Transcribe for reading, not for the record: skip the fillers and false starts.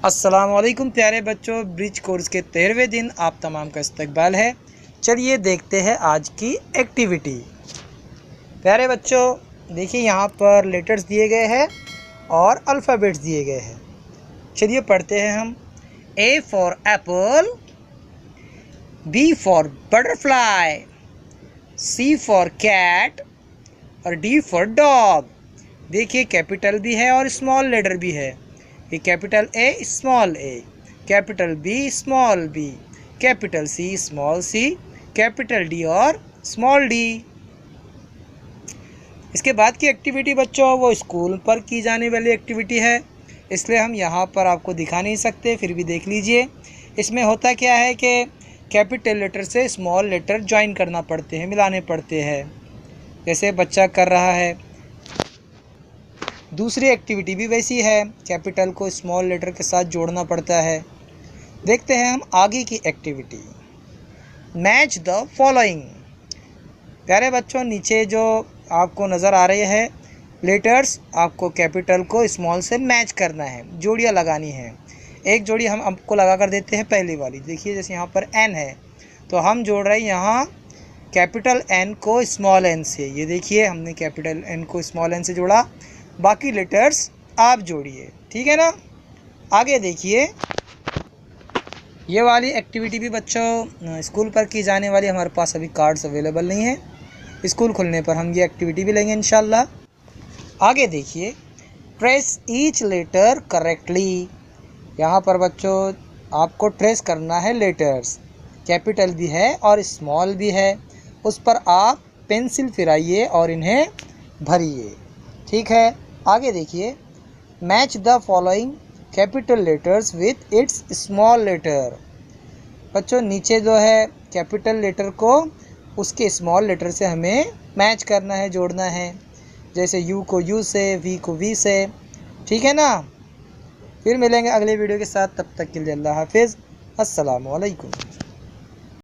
अस्सलामुअलैकुम प्यारे बच्चों, ब्रिज कोर्स के 13वें दिन आप तमाम का इस्तकबाल है। चलिए देखते हैं आज की एक्टिविटी। प्यारे बच्चों देखिए, यहाँ पर लेटर्स दिए गए हैं और अल्फ़ाबेट्स दिए गए हैं। चलिए पढ़ते हैं हम। A for apple, B for butterfly, C for cat और D फॉर डॉग। देखिए कैपिटल भी है और स्मॉल लेटर भी है। ये capital A small a, capital B small b, capital C small c, capital D और स्मॉल d। इसके बाद की एक्टिविटी बच्चों वो स्कूल पर की जाने वाली एक्टिविटी है, इसलिए हम यहाँ पर आपको दिखा नहीं सकते, फिर भी देख लीजिए। इसमें होता क्या है कि कैपिटल लेटर से स्मॉल लेटर ज्वाइन करना पड़ते हैं, मिलाने पड़ते हैं, जैसे बच्चा कर रहा है। दूसरी एक्टिविटी भी वैसी है, कैपिटल को स्मॉल लेटर के साथ जोड़ना पड़ता है। देखते हैं हम आगे की एक्टिविटी। Match the following. प्यारे बच्चों नीचे जो आपको नज़र आ रहे हैं लेटर्स, आपको कैपिटल को स्मॉल से मैच करना है, जोड़ियाँ लगानी है। एक जोड़ी हम आपको लगा कर देते हैं, पहली वाली देखिए, जैसे यहाँ पर एन है तो हम जोड़ रहे हैं यहाँ कैपिटल एन को स्मॉल एन से। ये देखिए हमने कैपिटल एन को स्मॉल एन से जोड़ा, बाकी लेटर्स आप जोड़िए, ठीक है ना। आगे देखिए, ये वाली एक्टिविटी भी बच्चों स्कूल पर की जाने वाली। हमारे पास अभी कार्ड्स अवेलेबल नहीं है, स्कूल खुलने पर हम ये एक्टिविटी भी लेंगे इंशाल्लाह। आगे देखिए, ट्रेस ईच लेटर करेक्टली। यहाँ पर बच्चों आपको ट्रेस करना है लेटर्स, कैपिटल भी है और स्मॉल भी है, उस पर आप पेंसिल फिराइए और इन्हें भरिए, ठीक है। आगे देखिए, match the following capital letters with its small letter. बच्चों नीचे जो है कैपिटल लेटर को उसके स्मॉल लेटर से हमें मैच करना है, जोड़ना है, जैसे यू को यू से, वी को वी से, ठीक है ना। फिर मिलेंगे अगले वीडियो के साथ, तब तक के लिए अल्लाह हाफिज़, अस्सलामु अलैकुम।